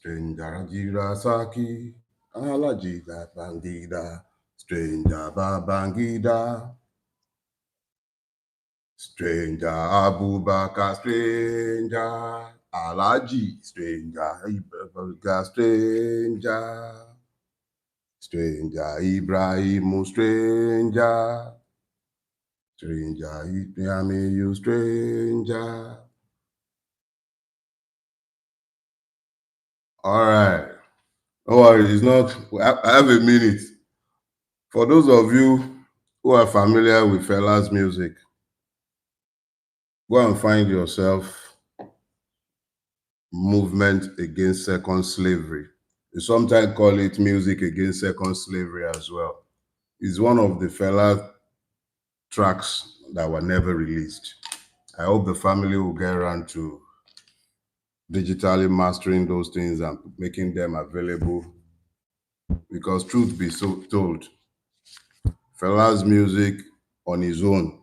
Stranger Jirasaki, Alajida Bandida, Stranger Babangida, Stranger Abubakar, Stranger Alaji, Stranger Ibrahim, Stranger Ibrahim, Stranger Ibrahim, you stranger. All right. No worry, it's not. I have a minute. For those of you who are familiar with Fela's music, go and find yourself Movement Against Second Slavery. You sometimes call it Music Against Second Slavery as well. It's one of the Fela tracks that were never released. I hope the family will get around to digitally mastering those things and making them available, because truth be so told, Fela's music on his own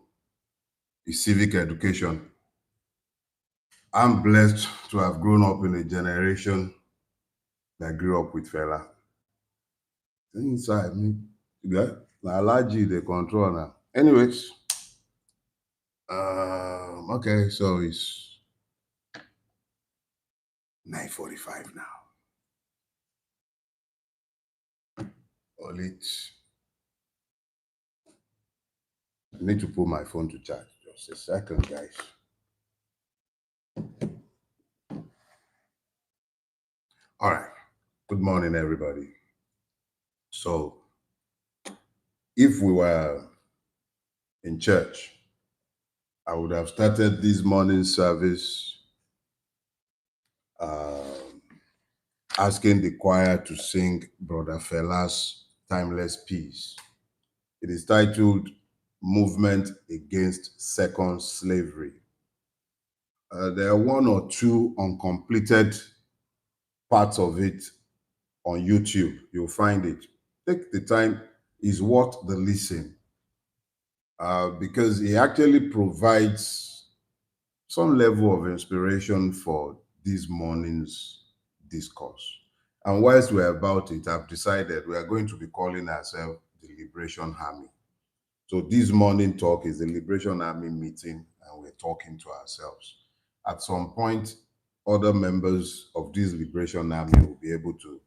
is civic education. I'm blessed to have grown up in a generation that grew up with Fela. Inside me, yeah, allergy they control now. Anyways, okay, so it's 9:45 now. All it. I need to put my phone to charge. Just a second, guys. All right. Good morning, everybody. So, if we were in church, I would have started this morning service asking the choir to sing Brother Fela's Timeless Peace. It is titled Movement Against Second Slavery. There are one or two uncompleted parts of it on YouTube. You'll find it. Take the time, is worth the listen, because it actually provides some level of inspiration for this morning's discourse. And whilst we're about it, I've decided we are going to be calling ourselves the Liberation Army. So this morning talk is the Liberation Army meeting, and we're talking to ourselves. At some point, other members of this Liberation Army will be able to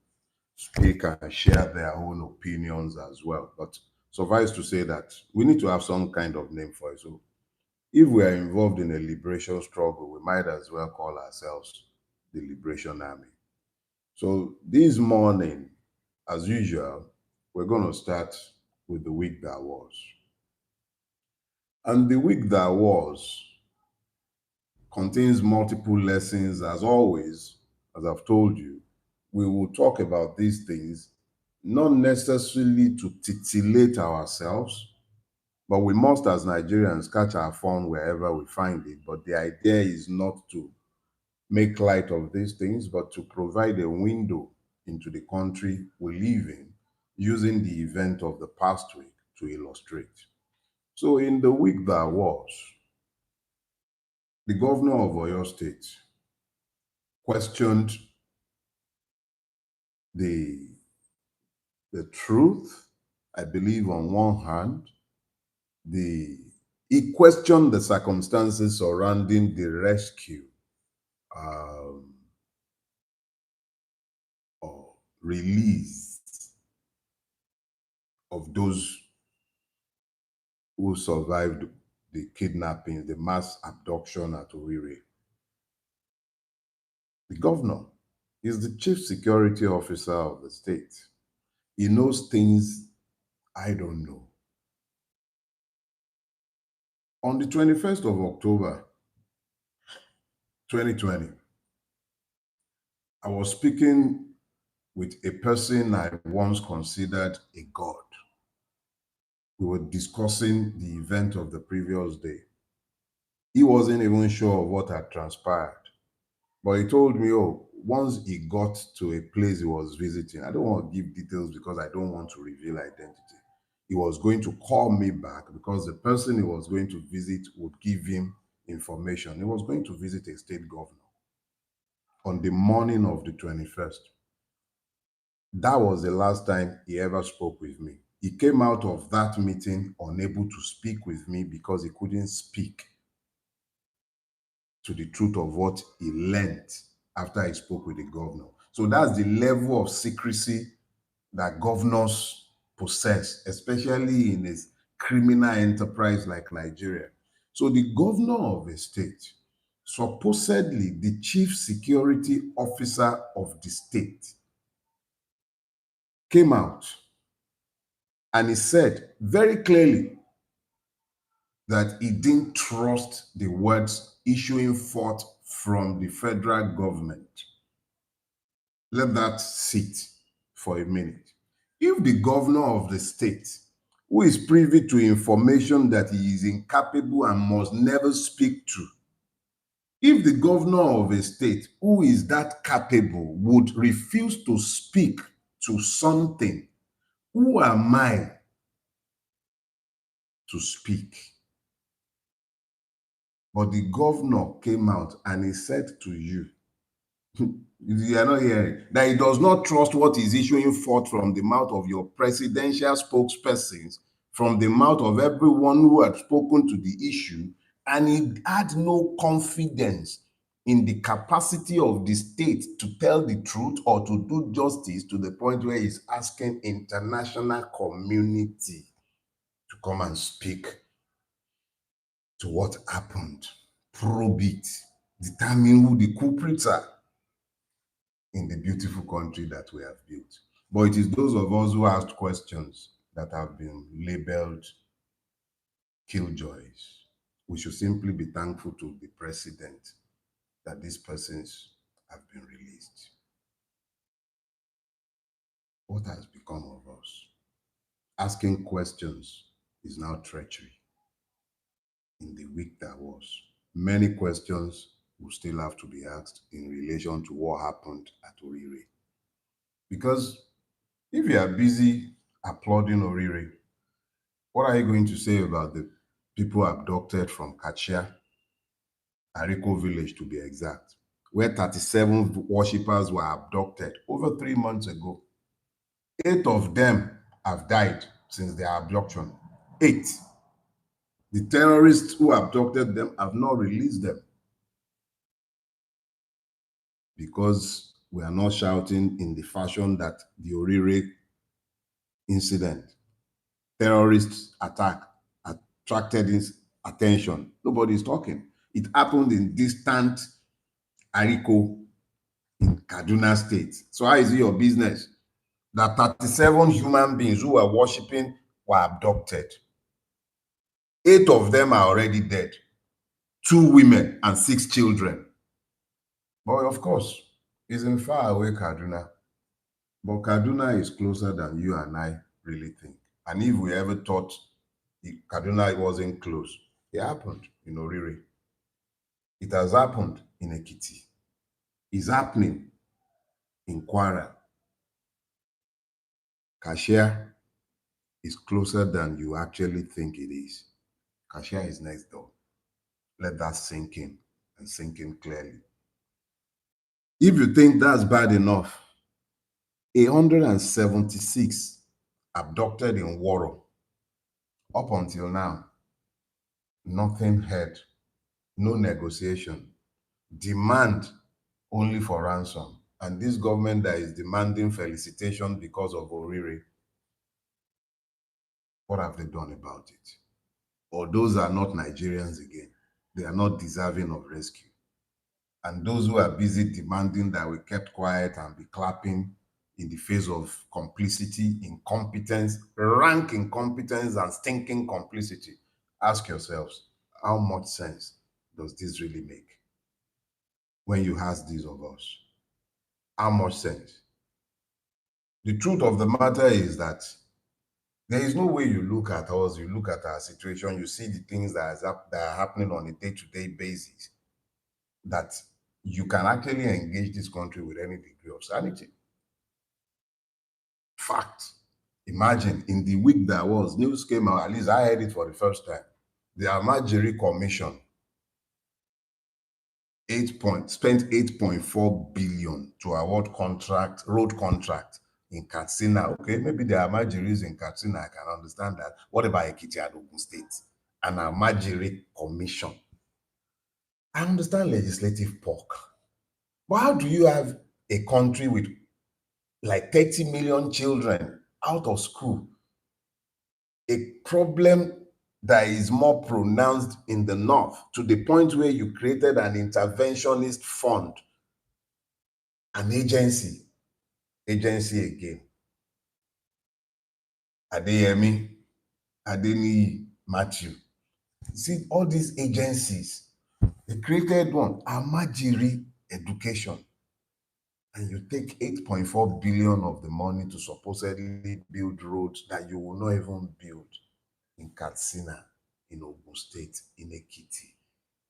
speak and share their own opinions as well. But suffice to say that we need to have some kind of name for it. So if we are involved in a liberation struggle, we might as well call ourselves the Liberation Army. So this morning, as usual, we're going to start with the week that was. And the week that was contains multiple lessons, as always. As I've told you, we will talk about these things, not necessarily to titillate ourselves, but we must, as Nigerians, catch our fun wherever we find it. But the idea is not to make light of these things, but to provide a window into the country we live in, using the event of the past week to illustrate. So in the week that was, the governor of Oyo State questioned the truth, I believe, on one hand. He questioned the circumstances surrounding the rescue or release of those who survived the kidnapping, the mass abduction at Owerri. The governor is the chief security officer of the state. He knows things I don't know. On the 21st of October, 2020, I was speaking with a person I once considered a god. We were discussing the event of the previous day. He wasn't even sure of what had transpired, but he told me, oh, once he got to a place he was visiting, I don't want to give details because I don't want to reveal identity. He was going to call me back because the person he was going to visit would give him information. He was going to visit a state governor. on the morning of the 21st. That was the last time he ever spoke with me. He came out of that meeting unable to speak with me because he couldn't speak to the truth of what he learned after he spoke with the governor. So that's the level of secrecy that governors possess, especially in a criminal enterprise like Nigeria. So the governor of a state, supposedly the chief security officer of the state, came out and he said very clearly that he didn't trust the words issuing forth from the federal government. Let that sit for a minute. If the governor of the state, who is privy to information that he is incapable and must never speak to, if the governor of a state who is that capable would refuse to speak to something, who am I to speak? But the governor came out and he said to you, you are not hearing, that he does not trust what is issuing forth from the mouth of your presidential spokespersons, from the mouth of everyone who had spoken to the issue, and he had no confidence in the capacity of the state to tell the truth or to do justice, to the point where he's asking international community to come and speak to what happened, probe it, determine who the culprits are in the beautiful country that we have built. But it is those of us who asked questions that have been labeled killjoys. We should simply be thankful to the president that these persons have been released. What has become of us? Asking questions is now treachery. In the week that was, many questions will still have to be asked in relation to what happened at Orire. Because if you are busy applauding Orire, what are you going to say about the people abducted from Kachia, Ariko village to be exact, where 37 worshippers were abducted over 3 months ago? 8 of them have died since their abduction. 8. The terrorists who abducted them have not released them because we are not shouting in the fashion that the Orire incident, terrorist attack, attracted his attention. Nobody is talking. It happened in distant Ariko in Kaduna State. So how is it your business that 37 human beings who were worshiping were abducted? 8 of them are already dead. 2 women and 6 children. But of course, it's in far away Kaduna. But Kaduna is closer than you and I really think. And if we ever thought Kaduna wasn't close, it happened in Orire. It has happened in Ekiti. It's happening in Kwara. Kashia is closer than you actually think it is. Kashia is next door. Let that sink in and sink in clearly. If you think that's bad enough, 176 abducted in Waro. Up until now, nothing heard, no negotiation, demand only for ransom. And this government that is demanding felicitation because of Orire, what have they done about it? Or those are not Nigerians again. They are not deserving of rescue. And those who are busy demanding that we kept quiet and be clapping in the face of complicity, incompetence, rank incompetence and stinking complicity, ask yourselves, how much sense does this really make? When you ask these of us, how much sense? The truth of the matter is that there is no way you look at us, you look at our situation, you see the things that are happening on a day-to-day basis, that you can actually engage this country with any degree of sanity. Fact. Imagine in the week that was, news came out, at least I heard it for the first time. The Amajiri Commission, spent 8.4 billion to award road contract in Katsina. Okay, maybe there are Almajiris in Katsina, I can understand that. What about Ekiti and Ogun State? An Almajiri commission. I understand legislative pork. But how do you have a country with like 30 million children out of school? A problem that is more pronounced in the north, to the point where you created an interventionist fund, an agency again. Adeyemi, Adeniyi, Matthew. See, all these agencies, they created one, Almajiri Education. And you take 8.4 billion of the money to supposedly build roads that you will not even build in Katsina, in Ogun State, in Ekiti.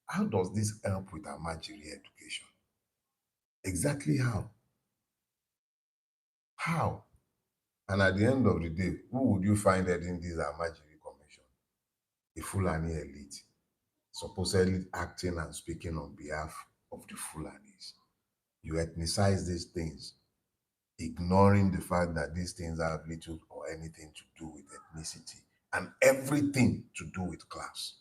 How does this help with Almajiri education? Exactly how? How? And at the end of the day, who would you find heading this Almajiri commission? A Fulani elite, supposedly acting and speaking on behalf of the Fulanis. You ethnicize these things, ignoring the fact that these things have little or anything to do with ethnicity and everything to do with class.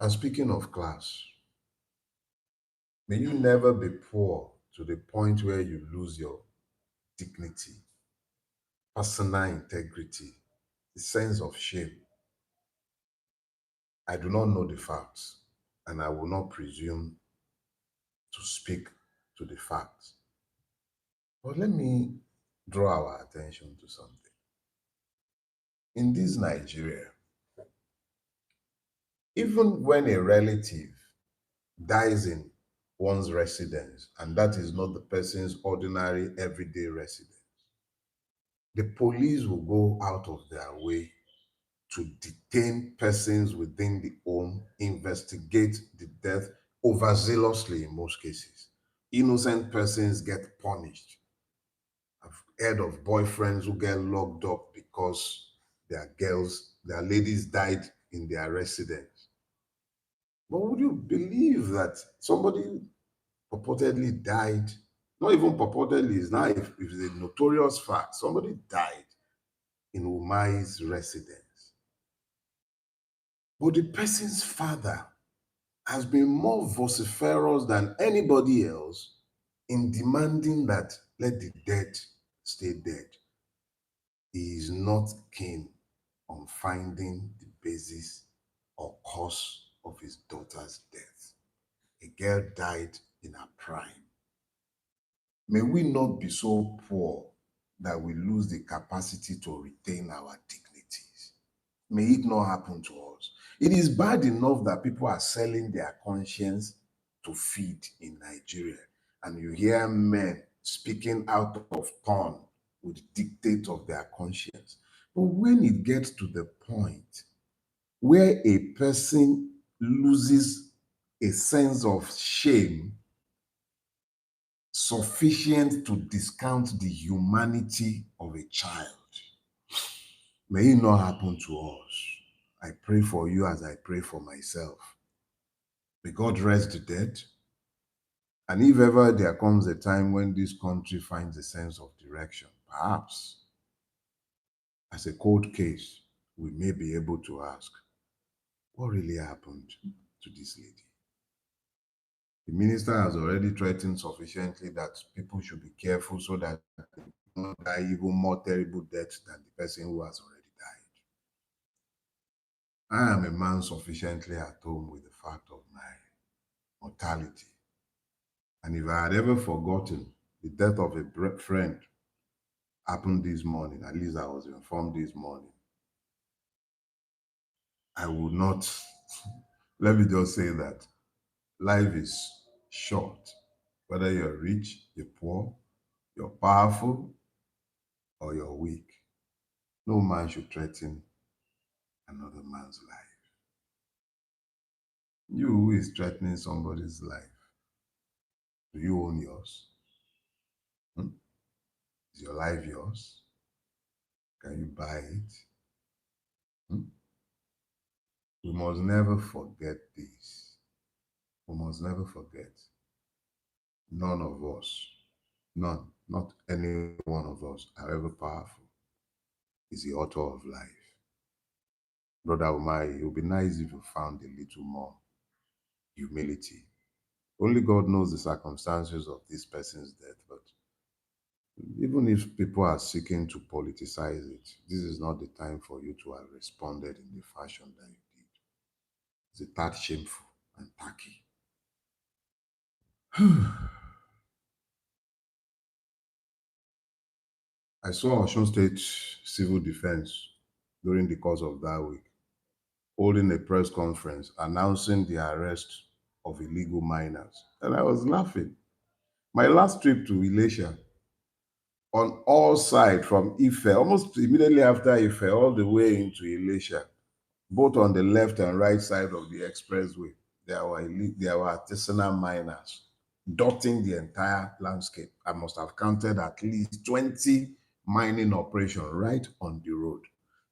And speaking of class, may you never be poor to the point where you lose your dignity, personal integrity, the sense of shame. I do not know the facts, and I will not presume to speak to the facts. But let me draw our attention to something. In this Nigeria, even when a relative dies in one's residence, and that is not the person's ordinary everyday residence, the police will go out of their way to detain persons within the home, investigate the death overzealously in most cases. Innocent persons get punished. I've heard of boyfriends who get locked up because their ladies died in their residence. But would you believe that somebody purportedly died? Not even purportedly, it's not if it's a notorious fact. Somebody died in Umai's residence. But the person's father has been more vociferous than anybody else in demanding that let the dead stay dead. He is not keen on finding the basis or cause of his daughter's death. A girl died in her prime. May we not be so poor that we lose the capacity to retain our dignities. May it not happen to us. It is bad enough that people are selling their conscience to feed in Nigeria, and you hear men speaking out of turn with the dictate of their conscience. But when it gets to the point where a person loses a sense of shame sufficient to discount the humanity of a child, may it not happen to us. I pray for you as I pray for myself. May God rest the dead. And if ever there comes a time when this country finds a sense of direction, perhaps as a cold case, we may be able to ask, what really happened to this lady? The minister has already threatened sufficiently that people should be careful so that they don't die even more terrible deaths than the person who has already died. I am a man sufficiently at home with the fact of my mortality. And if I had ever forgotten the death of a friend happened this morning, at least I was informed this morning, I would not, let me just say that life is short. Whether you're rich, you're poor, you're powerful, or you're weak. No man should threaten another man's life. You who is threatening somebody's life, do you own yours? Hmm? Is your life yours? Can you buy it? Hmm? We must never forget this. We must never forget. None of us, none, not any one of us, however powerful, is the author of life. Brother Umai, it would be nice if you found a little more humility. Only God knows the circumstances of this person's death, but even if people are seeking to politicize it, this is not the time for you to have responded in the fashion that you did. It's a tad shameful and tacky. I saw Osun State Civil Defense during the course of that week holding a press conference announcing the arrest of illegal miners. And I was laughing. My last trip to Elisha, on all sides from Ife, almost immediately after Ife, all the way into Elisha, both on the left and right side of the expressway, there were artisanal miners dotting the entire landscape. I must have counted at least 20 mining operations right on the road.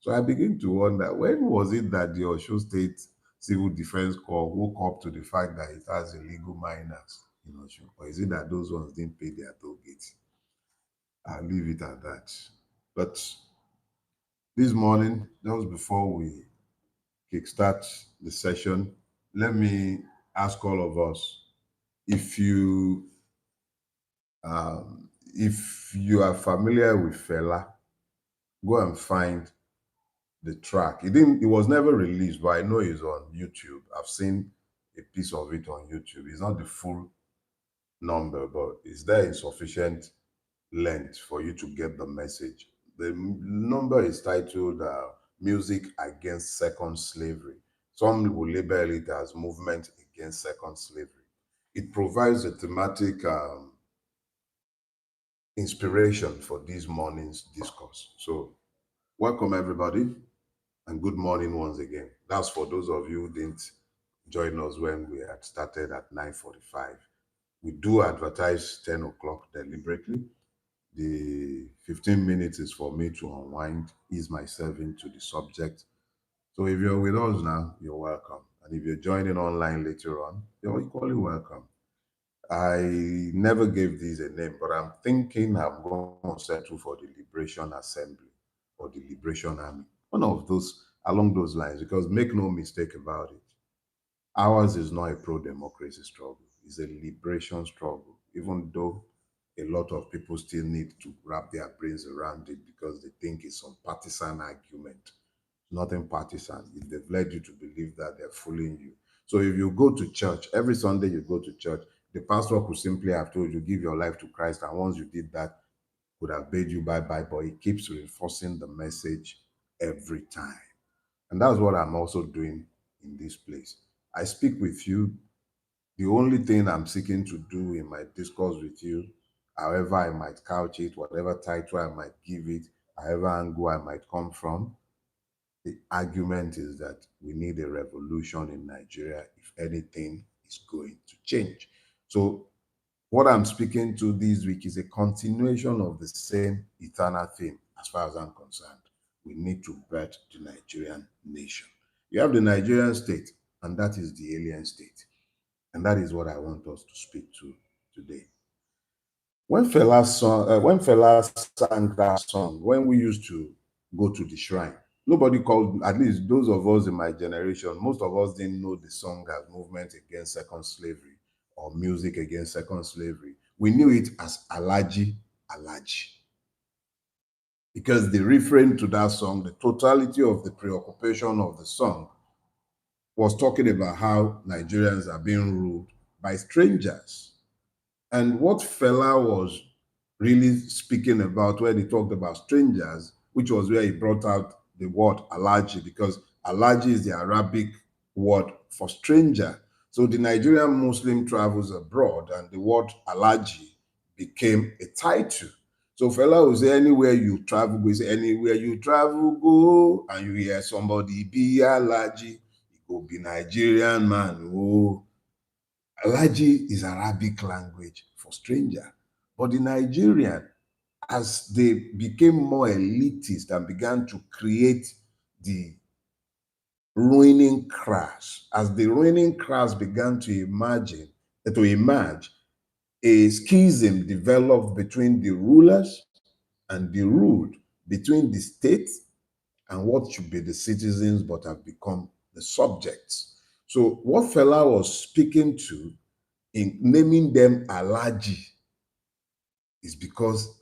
So I begin to wonder, when was it that the Osho State Civil Defense Corps woke up to the fact that it has illegal miners in Osho? Or is it that those ones didn't pay their toll gates? I'll leave it at that. But this morning, just before we kickstart the session, let me ask all of us, if you are familiar with Fela, go and find the track. It was never released, but I know it's on YouTube. I've seen a piece of it on YouTube. It's not the full number, but it's there in sufficient length for you to get the message. The number is titled Music Against Second Slavery. Some will label it as Movement Against Second Slavery. It provides a thematic inspiration for this morning's discourse. So, welcome everybody, and good morning once again. That's for those of you who didn't join us when we had started at 9:45. We do advertise 10 o'clock deliberately. The 15 minutes is for me to unwind, ease myself into the subject. So if you're with us now, you're welcome. And if you're joining online later on, you're equally welcome. I never gave this a name, but I'm thinking I'm going to settle for the Liberation Assembly or the Liberation Army. One of those, along those lines, because make no mistake about it, ours is not a pro-democracy struggle. It's a liberation struggle, even though a lot of people still need to wrap their brains around it because they think it's some partisan argument. Nothing partisan. If they've led you to believe that, they're fooling you. So if you go to church, every Sunday you go to church, the pastor could simply have told you, give your life to Christ. And once you did that, would have bade you bye-bye, but he keeps reinforcing the message every time. And that's what I'm also doing in this place. I speak with you. The only thing I'm seeking to do in my discourse with you, however I might couch it, whatever title I might give it, however angle I might come from, the argument is that we need a revolution in Nigeria if anything is going to change. So, what I'm speaking to this week is a continuation of the same eternal theme, as far as I'm concerned. We need to birth the Nigerian nation. You have the Nigerian state, and that is the alien state. And that is what I want us to speak to today. When Fela sang that song, when we used to go to the shrine, nobody called, at least those of us in my generation, most of us didn't know the song as Movement Against Second Slavery or Music Against Second Slavery. We knew it as Alaji Alaji. Because the refrain to that song, the totality of the preoccupation of the song, was talking about how Nigerians are being ruled by strangers. And what Fela was really speaking about when he talked about strangers, which was where he brought out the word alaji, because alaji is the Arabic word for stranger. So the Nigerian Muslim travels abroad, and the word alaji became a title. So Fela will say, anywhere you travel, go, say, anywhere you travel, go, and you hear somebody be alaji, it go be Nigerian man. Oh, Alaji is Arabic language for stranger. But the Nigerian, as they became more elitist and began to create the ruining crash. As the ruining crash began to emerge, a schism developed between the rulers and the ruled, between the state and what should be the citizens but have become the subjects. So what Fela was speaking to in naming them Alaji is because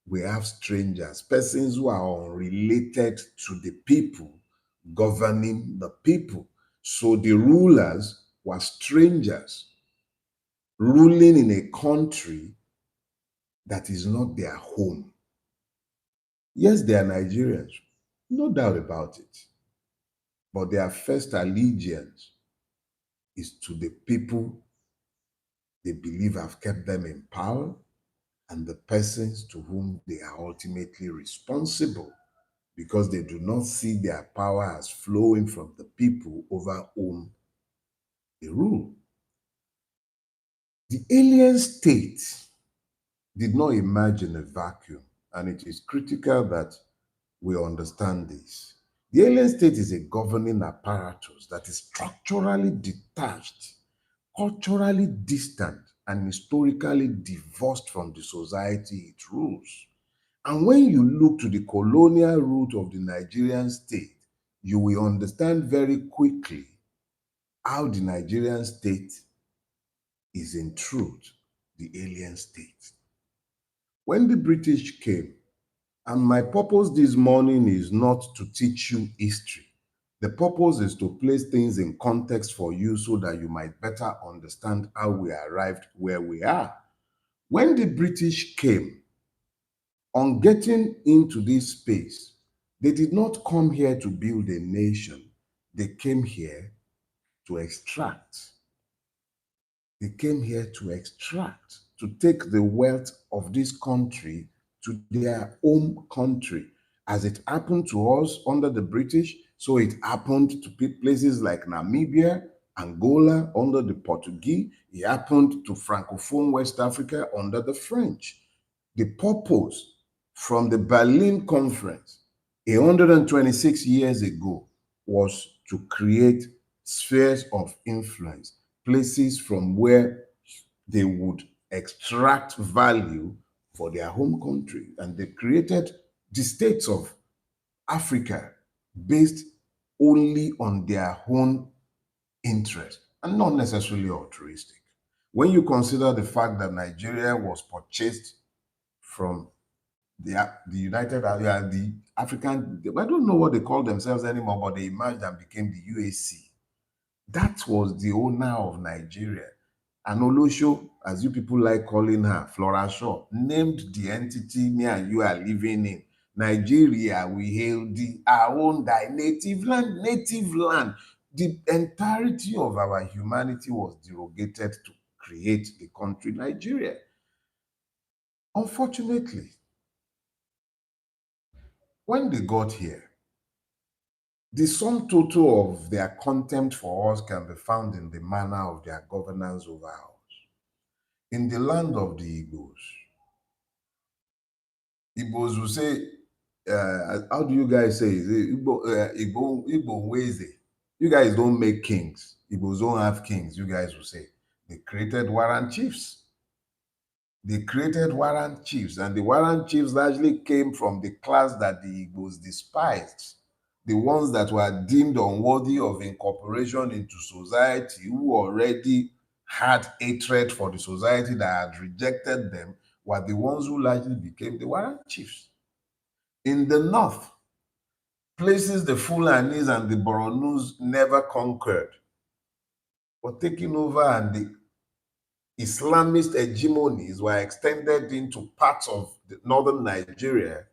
we have strangers, persons who are unrelated to the people, governing the people. So the rulers were strangers ruling in a country that is not their home. Yes, they are Nigerians, no doubt about it. But their first allegiance is to the people they believe have kept them in power and the persons to whom they are ultimately responsible, because they do not see their power as flowing from the people over whom they rule. The alien state did not emerge in a vacuum, and it is critical that we understand this. The alien state is a governing apparatus that is structurally detached, culturally distant, and historically divorced from the society it rules. And when you look to the colonial root of the Nigerian state, you will understand very quickly how the Nigerian state is in truth the alien state. When the British came, and my purpose this morning is not to teach you history. The purpose is to place things in context for you so that you might better understand how we arrived where we are. When the British came, on getting into this space, they did not come here to build a nation. They came here to extract. They came here to extract, to take the wealth of this country to their home country. As it happened to us under the British, so it happened to places like Namibia, Angola under the Portuguese. It happened to Francophone West Africa under the French. The purpose from the Berlin Conference 126 years ago was to create spheres of influence, places from where they would extract value for their home country. And they created the states of Africa based only on their own interest and not necessarily altruistic. When you consider the fact that Nigeria was purchased from the United the African, I don't know what they call themselves anymore, but they emerged and became the UAC. That was the owner of Nigeria. And Olosho, as you people like calling her, Flora Shaw, named the entity me and you are living in. Nigeria, we hail the our own thy native land, native land. The entirety of our humanity was derogated to create the country Nigeria. Unfortunately, when they got here, the sum total of their contempt for us can be found in the manner of their governance over us. In the land of the Igbos will say, how do you guys say it? Igbo Weze. You guys don't make kings. Igbos don't have kings, you guys will say. They created warrant chiefs. They created warrant chiefs, and the warrant chiefs largely came from the class that the Igbos despised, the ones that were deemed unworthy of incorporation into society, who already had hatred for the society that had rejected them, were the ones who largely became the warrant chiefs. In the north, places the Fulanis and the Boronus never conquered were taken over, and the Islamist hegemonies were extended into parts of the northern Nigeria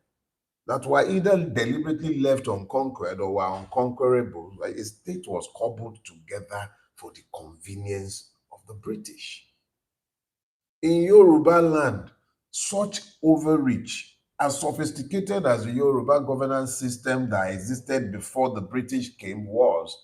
that were either deliberately left unconquered or were unconquerable. Like a state was cobbled together for the convenience of the British. In Yoruba land, such overreach, as sophisticated as the Yoruba governance system that existed before the British came was,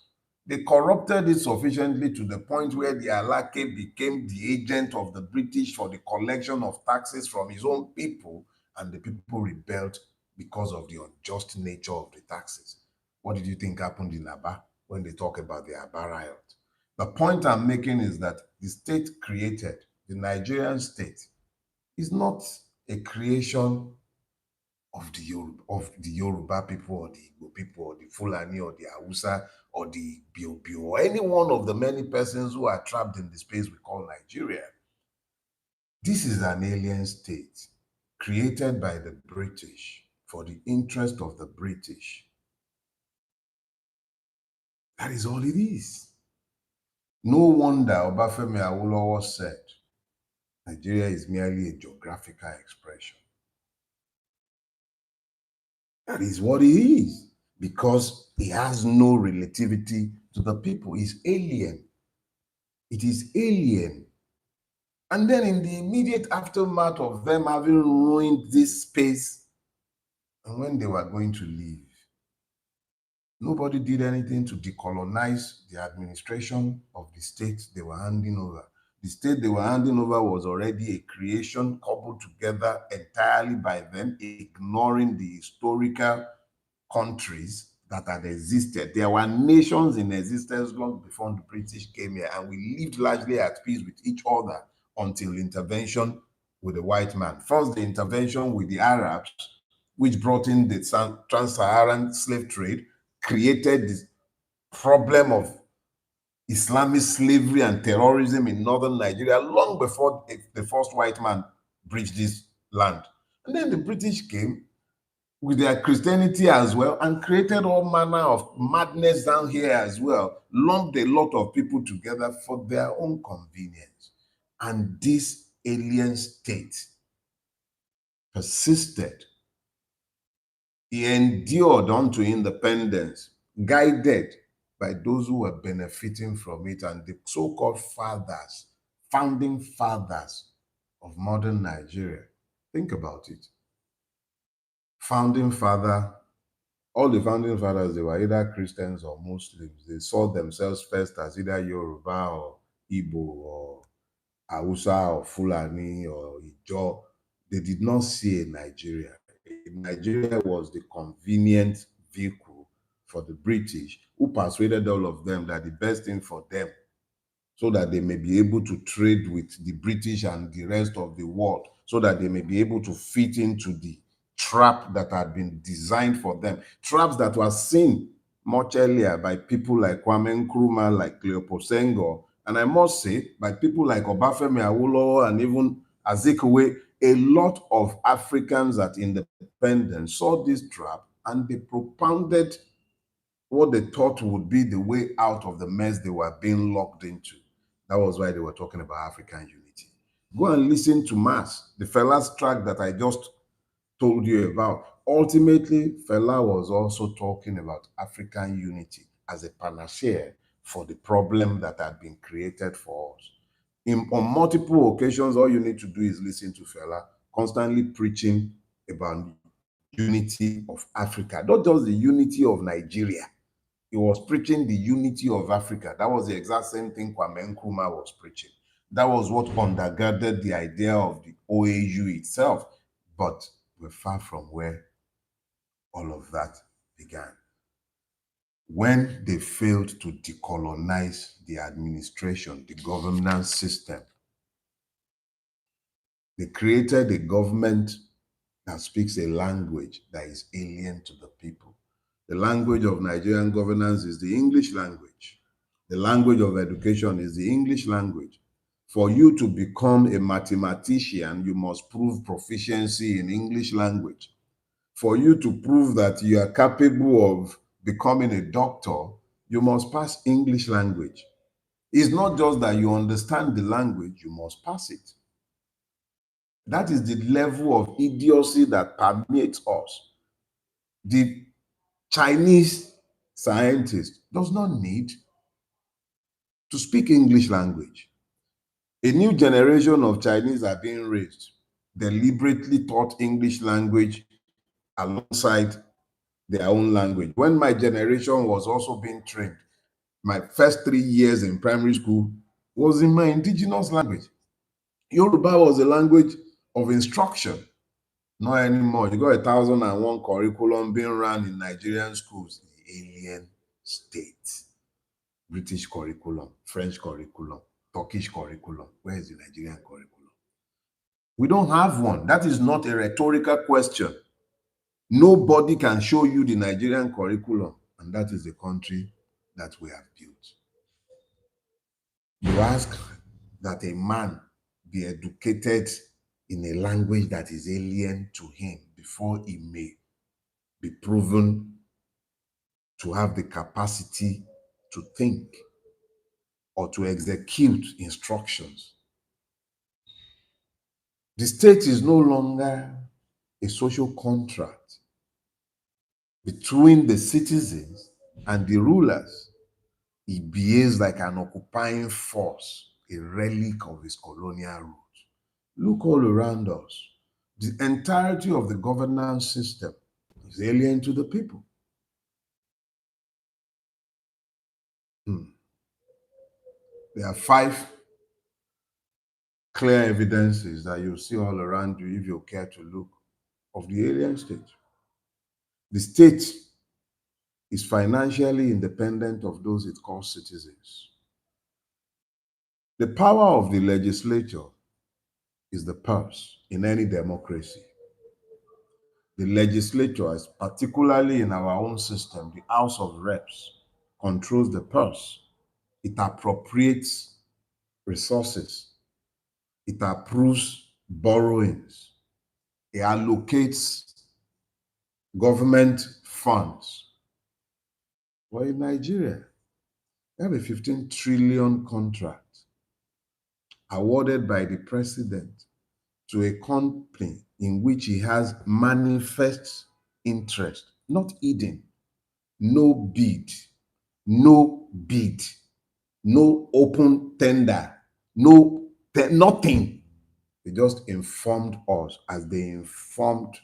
they corrupted it sufficiently to the point where the Alake became the agent of the British for the collection of taxes from his own people, and the people rebelled because of the unjust nature of the taxes. What did you think happened in Aba? when they talk about the Aba riot. The point I'm making is that the state created, the Nigerian state, is not a creation of the Yoruba people or the Igbo people or the Fulani or the Hausa or the Biobio or any one of the many persons who are trapped in the space we call Nigeria. This is an alien state created by the British for the interest of the British. That is all it is. No wonder Obafemi Awolowo said, Nigeria is merely a geographical expression. That is what it is, because it has no relativity to the people. It's alien. It is alien. And then in the immediate aftermath of them having ruined this space, and when they were going to leave, nobody did anything to decolonize the administration of the state they were handing over. The state they were handing over was already a creation cobbled together entirely by them, ignoring the historical countries that had existed. There were nations in existence long before the British came here, and we lived largely at peace with each other until intervention with the white man. First, the intervention with the Arabs, which brought in the trans-Saharan slave trade, created this problem of Islamic slavery and terrorism in northern Nigeria long before the first white man breached this land. And then the British came with their Christianity as well and created all manner of madness down here as well, lumped a lot of people together for their own convenience. And this alien state persisted. He endured unto independence, guided by those who were benefiting from it and the so-called fathers, founding fathers of modern Nigeria. Think about it. Founding father, all the founding fathers, they were either Christians or Muslims. They saw themselves first as either Yoruba or Igbo or Hausa or Fulani or Ijo. They did not see a Nigeria. Nigeria was the convenient vehicle for the British, who persuaded all of them that the best thing for them, so that they may be able to trade with the British and the rest of the world, so that they may be able to fit into the trap that had been designed for them. Traps that were seen much earlier by people like Kwame Nkrumah, like Cleopo Senghor, and I must say, by people like Obafemi Awolowo and even Azikiwe. A lot of Africans at independence saw this trap and they propounded what they thought would be the way out of the mess they were being locked into. That was why they were talking about African unity. Go and listen to Mass, the Fela's track that I just told you about. Ultimately, Fela was also talking about African unity as a panacea for the problem that had been created for us. On multiple occasions, all you need to do is listen to Fela constantly preaching about unity of Africa, not just the unity of Nigeria. He was preaching the unity of Africa. That was the exact same thing Kwame Nkrumah was preaching. That was what undergirded the idea of the OAU itself. But we're far from where all of that began. When they failed to decolonize the administration, the governance system, they created a government that speaks a language that is alien to the people. The language of Nigerian governance is the English language. The language of education is the English language. For you to become a mathematician, you must prove proficiency in English language. For you to prove that you are capable of becoming a doctor, you must pass English language. It's not just that you understand the language, you must pass it. That is the level of idiocy that permeates us. The Chinese scientist does not need to speak English language. A new generation of Chinese are being raised, deliberately taught English language alongside their own language. When my generation was also being trained, my first 3 years in primary school was in my indigenous language. Yoruba was a language of instruction. Not anymore. You got 1,001 curriculum being run in Nigerian schools. The alien state. British curriculum, French curriculum, Turkish curriculum. Where is the Nigerian curriculum? We don't have one. That is not a rhetorical question. Nobody can show you the Nigerian curriculum, and that is the country that we have built. You ask that a man be educated in a language that is alien to him before he may be proven to have the capacity to think or to execute instructions. The state is no longer a social contract between the citizens and the rulers. It behaves like an occupying force, a relic of its colonial roots. Look all around us. The entirety of the governance system is alien to the people. There are 5 clear evidences that you see all around you if you care to look of the alien state. The state is financially independent of those it calls citizens. The power of the legislature is the purse in any democracy. The legislature, is particularly in our own system, the House of Reps, controls the purse. It appropriates resources. It approves borrowings. It allocates government funds. But in Nigeria, we have a 15 trillion contract awarded by the president to a company in which he has manifest interest, not hidden, no bid, no bid, no open tender, nothing. They just informed us as they informed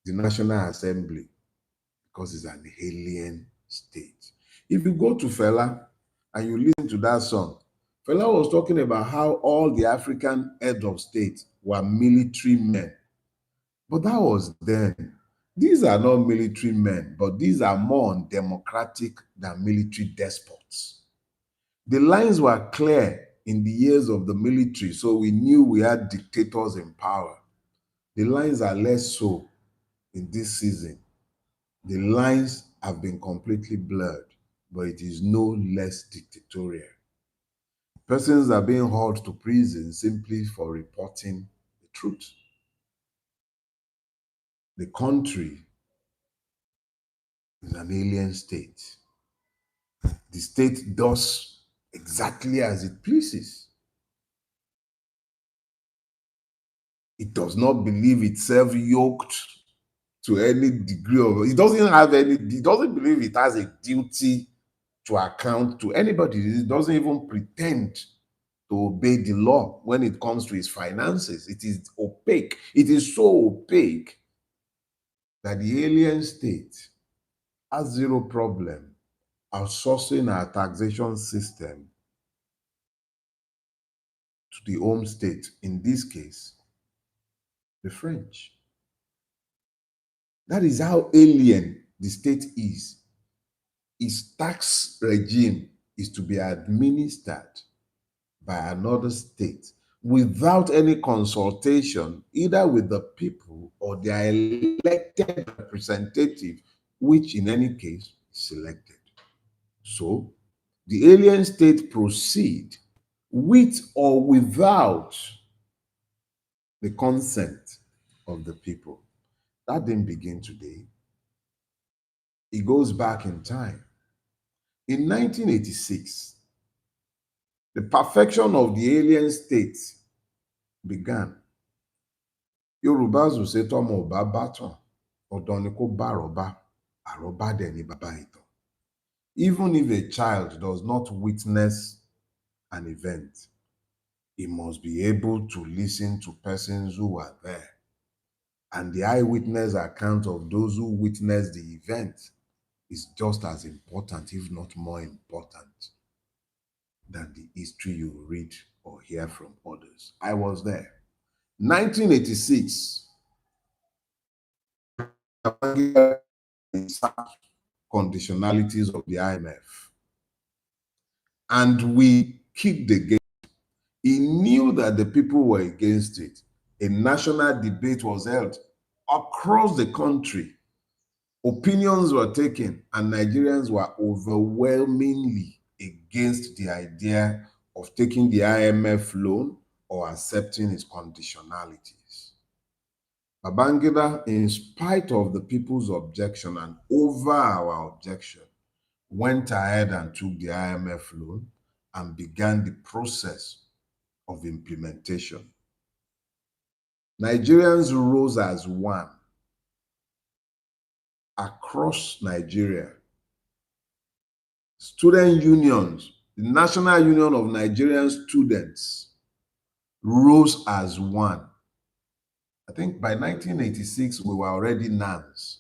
the National Assembly because it's an alien state. If you go to Fela and you listen to that song, Fela was talking about how all the African heads of state were military men. But that was then. These are not military men, but these are more undemocratic than military despots. The lines were clear in the years of the military, so we knew we had dictators in power. The lines are less so in this season. The lines have been completely blurred, but it is no less dictatorial. Persons are being hauled to prison simply for reporting the truth. The country is an alien state. The state does exactly as it pleases. It does not believe itself yoked to any degree of, it doesn't believe it has a duty to account to anybody. It doesn't even pretend to obey the law when it comes to its finances. It is opaque. It is so opaque that the alien state has zero problem outsourcing our taxation system to the home state, in this case, the French. That is how alien the state is. Its tax regime is to be administered by another state without any consultation, either with the people or their elected representative, which in any case is selected. So the alien state proceed with or without the consent of the people. That didn't begin today. It goes back in time. In 1986, the perfection of the alien state began. Yorùbás will say tọ́mọ ò bá bátan, ọ̀dọ̀ ni kó bá àrọ́bá, àrọ́bá dẹ̀ ni bàbá ìtàn. Even if a child does not witness an event, he must be able to listen to persons who were there. And the eyewitness account of those who witnessed the event is just as important, if not more important, than the history you read or hear from others. I was there. 1986, conditionalities of the IMF. and we kicked the game. He knew that the people were against it. A national debate was held across the country. Opinions were taken, and Nigerians were overwhelmingly against the idea of taking the IMF loan or accepting its conditionalities. Babangida, in spite of the people's objection and over our objection, went ahead and took the IMF loan and began the process of implementation. Nigerians rose as one across Nigeria. Student unions, the National Union of Nigerian Students, rose as one. I think by 1986, we were already NANS.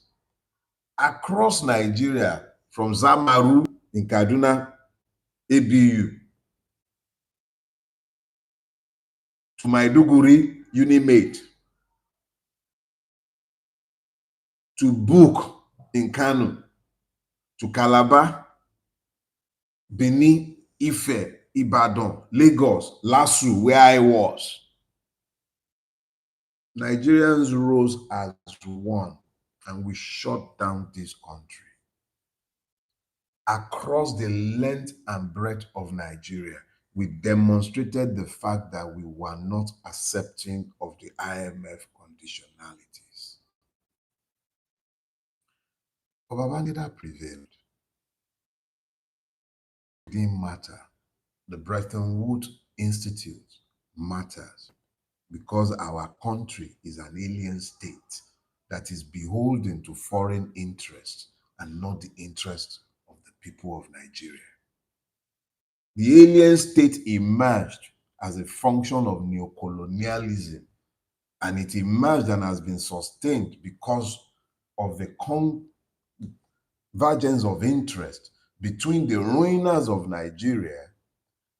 Across Nigeria, from Zamaru in Kaduna, ABU, to Maiduguri, Unimate, to Book in Kano, to Calabar, Benin, Ife, Ibadan, Lagos, Lasu, where I was. Nigerians rose as one, and we shut down this country. Across the length and breadth of Nigeria, we demonstrated the fact that we were not accepting of the IMF conditionalities. But Babangida prevailed. It didn't matter. The Bretton Woods Institute matters because our country is an alien state that is beholden to foreign interests and not the interests of the people of Nigeria. The alien state emerged as a function of neocolonialism, and it emerged and has been sustained because of the convergence of interest between the ruiners of Nigeria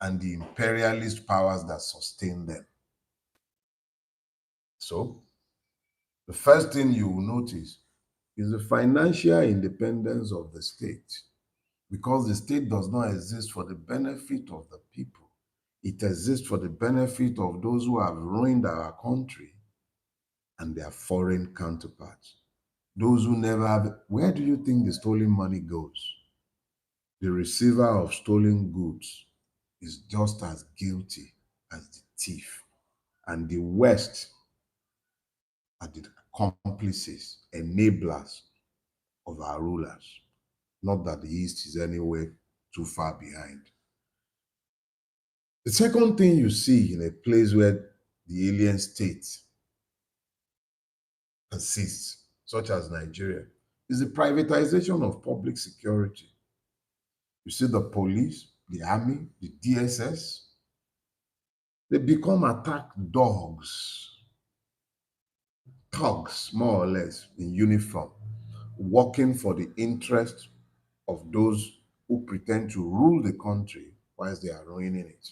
and the imperialist powers that sustain them. So, the first thing you will notice is the financial independence of the state, because the state does not exist for the benefit of the people. It exists for the benefit of those who have ruined our country and their foreign counterparts. Those who never have. Where do you think the stolen money goes? The receiver of stolen goods is just as guilty as the thief, and the West are the accomplices, enablers of our rulers. Not that the East is anywhere too far behind. The second thing you see in a place where the alien state persists, such as Nigeria, is the privatization of public security. You see the police, the army, the DSS, they become attack dogs, thugs, more or less, in uniform, working for the interest of those who pretend to rule the country whilst they are ruining it.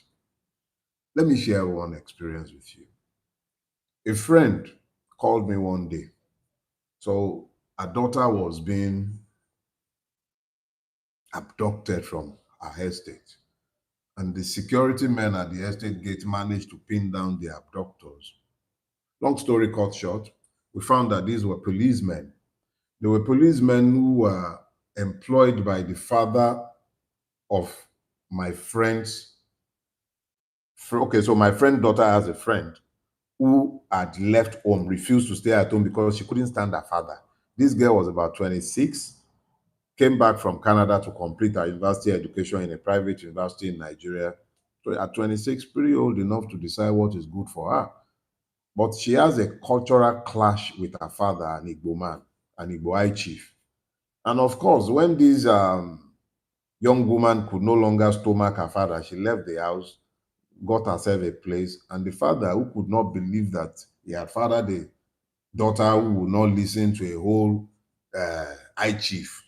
Let me share one experience with you. A friend called me one day. So her daughter was being abducted from her estate, and the security men at the estate gate managed to pin down the abductors. Long story cut short, we found that these were policemen. They were policemen who were employed by the father of my friend's. Okay, so my friend's daughter has a friend who had left home, refused to stay at home because she couldn't stand her father. This girl was about 26, came back from Canada to complete her university education in a private university in Nigeria. So at 26, pretty old enough to decide what is good for her. But she has a cultural clash with her father, an Igbo man, an Igbo high chief. And of course, when this young woman could no longer stomach her father, she left the house, got herself a place, and the father, who could not believe that he had fathered a daughter who would not listen to a whole high chief.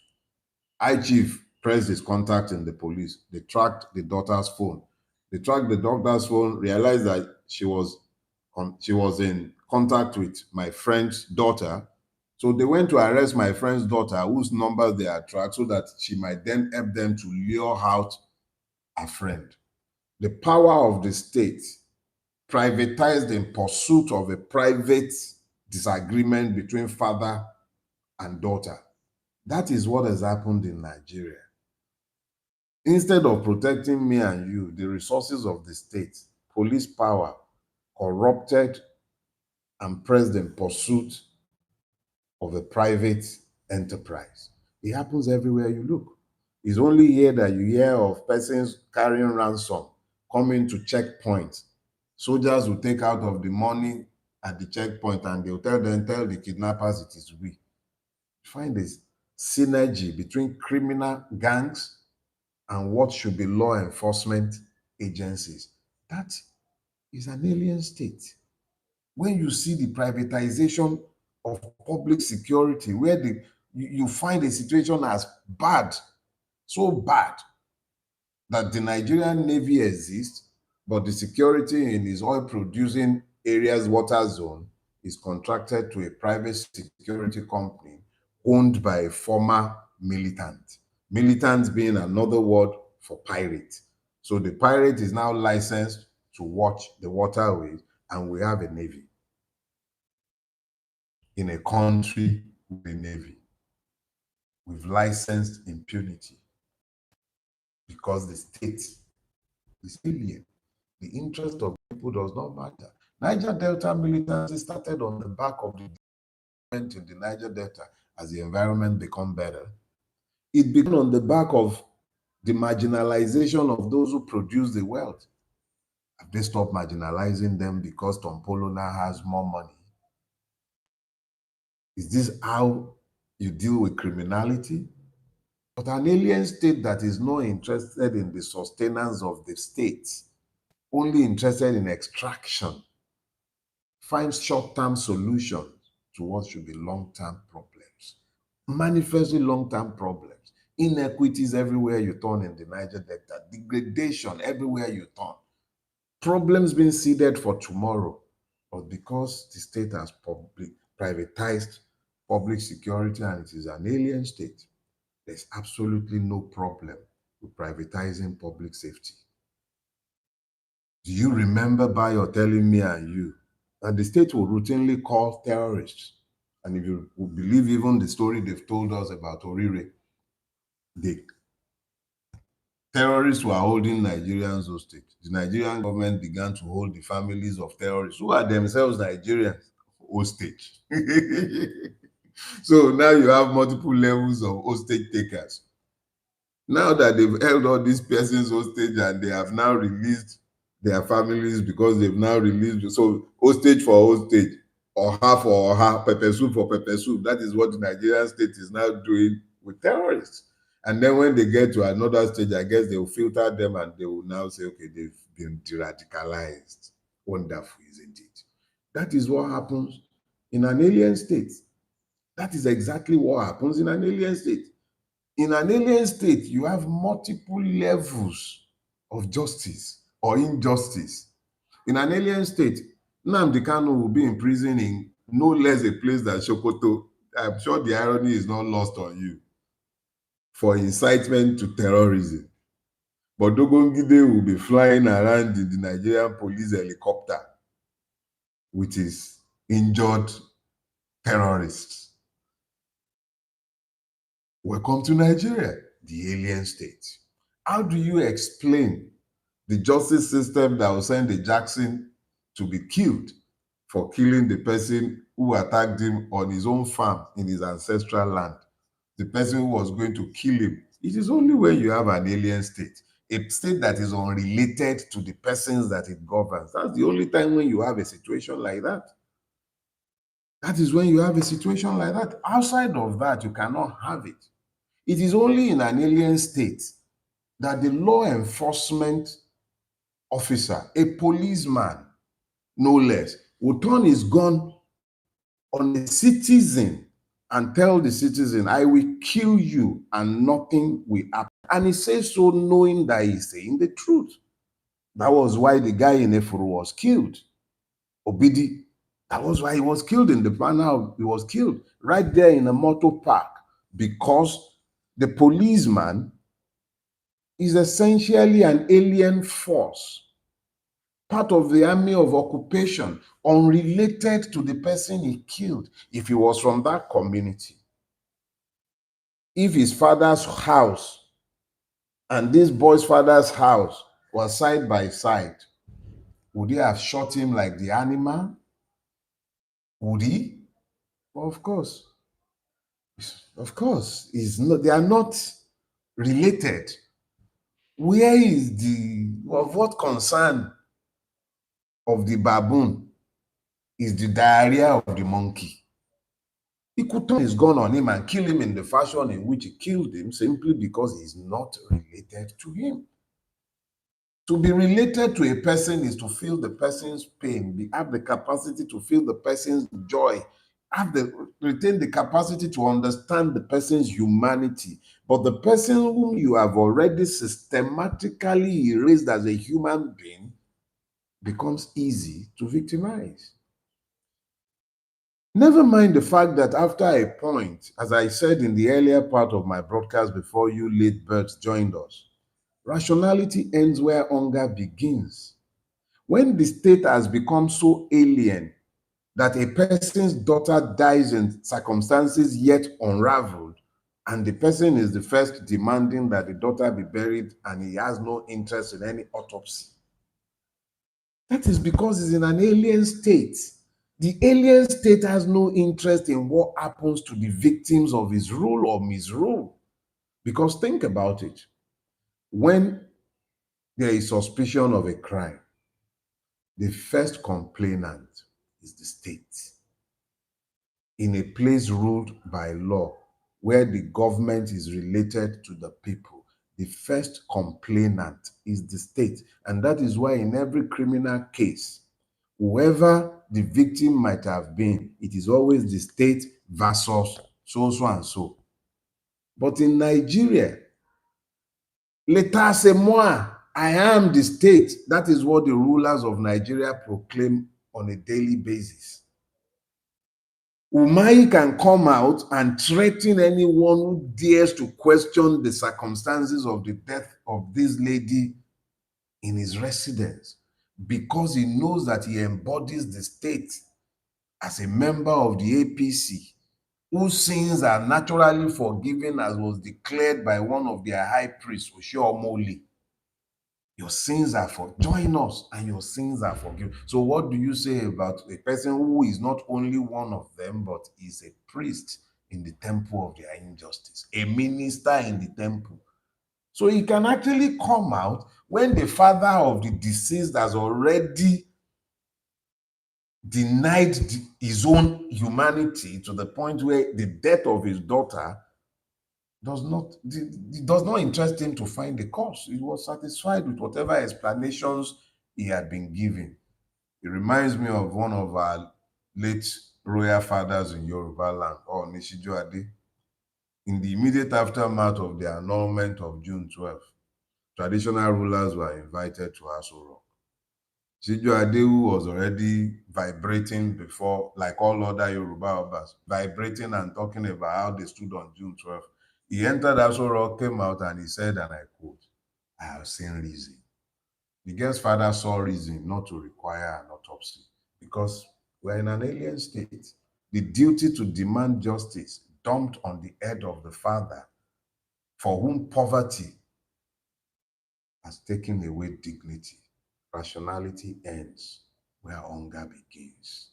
High chief pressed his contact in the police. They tracked the daughter's phone. They tracked the daughter's phone, realized that she was in contact with my friend's daughter. So they went to arrest my friend's daughter, whose number they had tracked, so that she might then help them to lure out a friend. The power of the state privatized in pursuit of a private disagreement between father and daughter. That is what has happened in Nigeria. Instead of protecting me and you, the resources of the state, police power, corrupted and pressed in pursuit of a private enterprise. It happens everywhere you look. It's only here that you hear of persons carrying ransom, coming to checkpoints. Soldiers will take out of the money at the checkpoint and they'll tell the kidnappers it is we. Find this synergy between criminal gangs and what should be law enforcement agencies. That is an alien state. When you see the privatization of public security, where you find a situation as bad, so bad, that the Nigerian Navy exists, but the security in its oil-producing areas water zone is contracted to a private security company owned by a former militant. Militant being another word for pirate. So the pirate is now licensed to watch the waterways, and we have a navy in a country with a navy. We've licensed impunity because the state is alien. The interest of people does not matter. Niger Delta militancy started on the back of the development in the Niger Delta as the environment became better. It began on the back of the marginalization of those who produce the wealth. Have they stopped marginalizing them because Tompolo now has more money? Is this how you deal with criminality? But an alien state that is not interested in the sustenance of the state, only interested in extraction, finds short-term solutions to what should be long-term problems. Manifestly long-term problems. Inequities everywhere you turn in the Niger Delta. Degradation everywhere you turn. Problems being seeded for tomorrow. But because the state has privatized public security and it is an alien state, there's absolutely no problem with privatizing public safety. Do you remember Bayo telling me and you that the state will routinely call terrorists? And if you believe even the story they've told us about Orire, the terrorists were holding Nigerians hostage. The Nigerian government began to hold the families of terrorists, who are themselves Nigerians, hostage. So now you have multiple levels of hostage takers. Now that they've held all these persons hostage and they have now released their families because they've now released, so hostage for hostage, or her, pepper soup for pepper soup. That is what the Nigerian state is now doing with terrorists. And then when they get to another stage, I guess they will filter them and they will now say, okay, they've been de-radicalized. Wonderful, isn't it? That is what happens in an alien state. That is exactly what happens in an alien state. In an alien state, you have multiple levels of justice or injustice. In an alien state, Nnamdi Kanu will be in prison in no less a place than Sokoto. I'm sure the irony is not lost on you, for incitement to terrorism. But Dogongide will be flying around in the Nigerian police helicopter with his injured terrorists. Welcome to Nigeria, the alien state. How do you explain the justice system that will send a Jackson to be killed for killing the person who attacked him on his own farm in his ancestral land? The person who was going to kill him. It is only when you have an alien state, a state that is unrelated to the persons that it governs. That's the only time when you have a situation like that. That is when you have a situation like that. Outside of that, you cannot have it. It is only in an alien state that the law enforcement officer, a policeman, no less, will turn his gun on a citizen and tell the citizen, I will kill you and nothing will happen. And he says so knowing that he's saying the truth. That was why the guy in Efuru was killed. Obidi, that was why he was killed in the panel. He was killed right there in a motor park because the policeman is essentially an alien force, part of the army of occupation, unrelated to the person he killed, if he was from that community. If his father's house and this boy's father's house were side by side, would he have shot him like the animal? Would he? Well, of course. Of course. They are not related. Where is of what concern of the baboon is the diarrhea of the monkey? He could turn his gun on him and kill him in the fashion in which he killed him simply because he's not related to him. To be related to a person is to feel the person's pain, have the capacity to feel the person's joy, retain the capacity to understand the person's humanity. But the person whom you have already systematically erased as a human being becomes easy to victimize. Never mind the fact that after a point, as I said in the earlier part of my broadcast before you late birds joined us, rationality ends where hunger begins. When the state has become so alien that a person's daughter dies in circumstances yet unraveled, and the person is the first demanding that the daughter be buried and he has no interest in any autopsy, that is because he's in an alien state. The alien state has no interest in what happens to the victims of his rule or misrule. Because think about it. When there is suspicion of a crime, the first complainant is the state. In a place ruled by law, where the government is related to the people, the first complainant is the state. And that is why in every criminal case, whoever the victim might have been, it is always the state versus so and so. But in Nigeria, l'État c'est moi, I am the state. That is what the rulers of Nigeria proclaim on a daily basis. Umahi can come out and threaten anyone who dares to question the circumstances of the death of this lady in his residence, because he knows that he embodies the state as a member of the APC, whose sins are naturally forgiven, as was declared by one of their high priests, Oshiomhole. Your sins are join us and your sins are forgiven. So what do you say about a person who is not only one of them, but is a priest in the temple of their injustice, a minister in the temple? So he can actually come out when the father of the deceased has already denied his own humanity to the point where the death of his daughter does not interest him to find the cause. He was satisfied with whatever explanations he had been given. It reminds me of one of our late royal fathers in Yoruba land, or Nishijo Ade. In the immediate aftermath of the annulment of June 12th, traditional rulers were invited to Aso Rock. Nishijo Ade, who was already vibrating before, like all other Yoruba Obas, vibrating and talking about how they stood on June 12th, he entered Aso Rock, came out, and he said, and I quote, "I have seen reason." The girl's father saw reason not to require an autopsy because we're in an alien state. The duty to demand justice dumped on the head of the father, for whom poverty has taken away dignity. Rationality ends where hunger begins.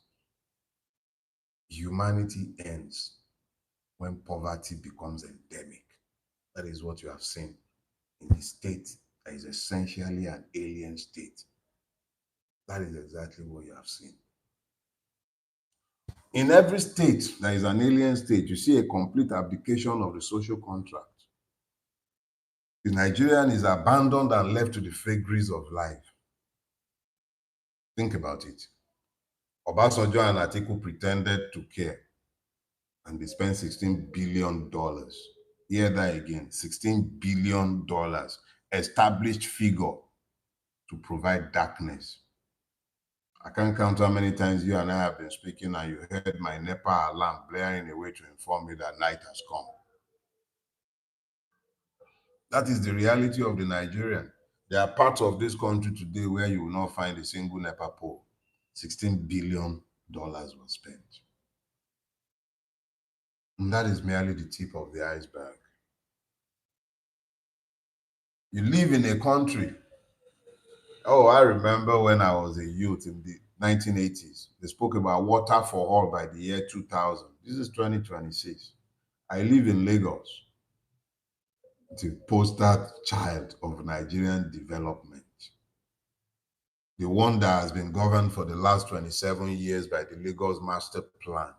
Humanity ends when poverty becomes endemic. That is what you have seen in the state that is essentially an alien state. That is exactly what you have seen. In every state that is an alien state, you see a complete abdication of the social contract. The Nigerian is abandoned and left to the vagaries of life. Think about it. Obasanjo and Atiku pretended to care, and they spent $16 billion. Hear that again, $16 billion, established figure to provide darkness. I can't count how many times you and I have been speaking and you heard my NEPA alarm blaring away to inform me that night has come. That is the reality of the Nigerian. There are parts of this country today where you will not find a single NEPA pole. $16 billion was spent. And that is merely the tip of the iceberg. You live in a country. Oh, I remember when I was a youth in the 1980s. They spoke about water for all by the year 2000. This is 2026. I live in Lagos, the poster child of Nigerian development. The one that has been governed for the last 27 years by the Lagos Master Plan.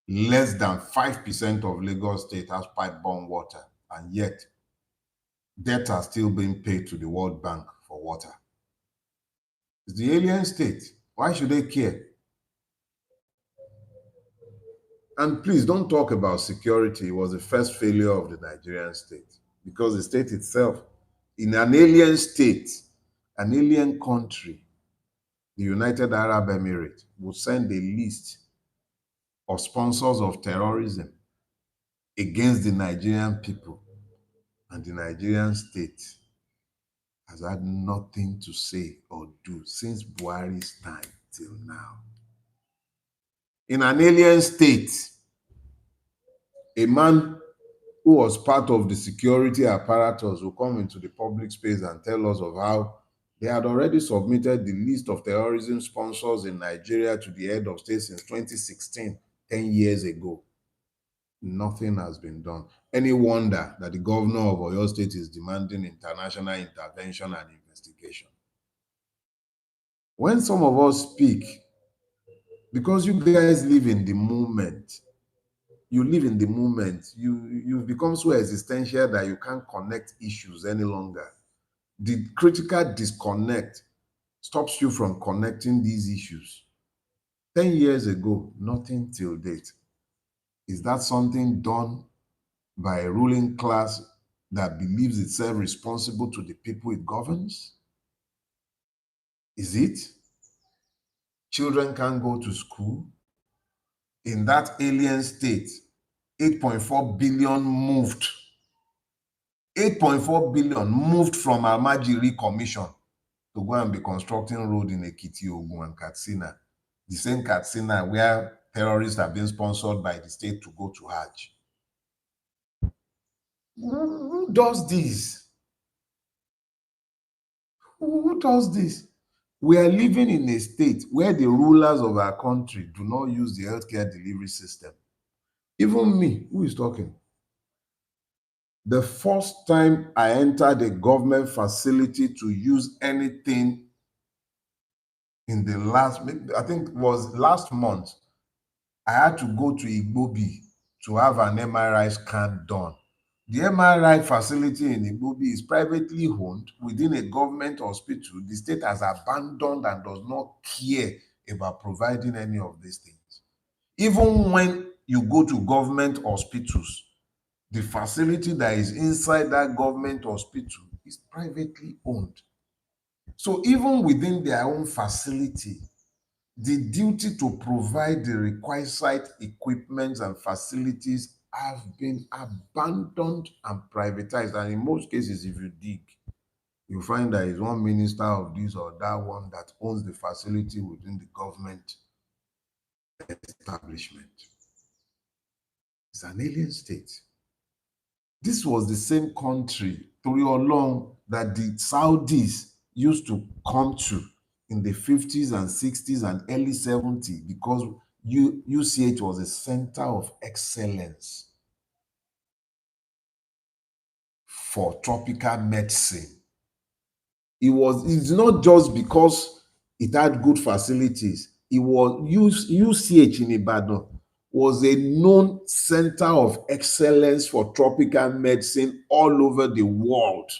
Less than 5% of Lagos State has pipe-borne water, and yet debt are still being paid to the World Bank for water. It's the alien state. Why should they care? And please don't talk about security. It was the first failure of the Nigerian state because the state itself, in an alien state, an alien country, the United Arab Emirates, would send a list of sponsors of terrorism against the Nigerian people, and the Nigerian state has had nothing to say or do since Buhari's time till now. In an alien state, a man who was part of the security apparatus will come into the public space and tell us of how they had already submitted the list of terrorism sponsors in Nigeria to the head of state since 2016, 10 years ago. Nothing has been done. Any wonder that the governor of Oyo State is demanding international intervention and investigation? When some of us speak, because you guys live in the moment, you live in the moment, you've become so existential that you can't connect issues any longer. The critical disconnect stops you from connecting these issues. 10 years ago, nothing till date. Is that something done by a ruling class that believes itself responsible to the people it governs? Is it? Children can't go to school. In that alien state, 8.4 billion moved. 8.4 billion moved from Almajiri Commission to go and be constructing road in Ekiti, Ogun, and Katsina. The same Katsina where terrorists have been sponsored by the state to go to Hajj. Who does this? Who does this? We are living in a state where the rulers of our country do not use the healthcare delivery system. Even me, who is talking? The first time I entered a government facility to use anything in the last, I think it was last month, I had to go to Igbobi to have an MRI scan done. The MRI facility in Igbobi is privately owned within a government hospital. The state has abandoned and does not care about providing any of these things. Even when you go to government hospitals, the facility that is inside that government hospital is privately owned. So even within their own facility, the duty to provide the requisite equipment and facilities have been abandoned and privatized. And in most cases, if you dig, you find that it's one minister of this or that one that owns the facility within the government establishment. It's an alien state. This was the same country, Toriolong, that the Saudis used to come to in the 50s and 60s and early 70s because UCH was a center of excellence for tropical medicine. It's not just because it had good facilities. It was UCH in Ibadan was a known center of excellence for tropical medicine all over the world.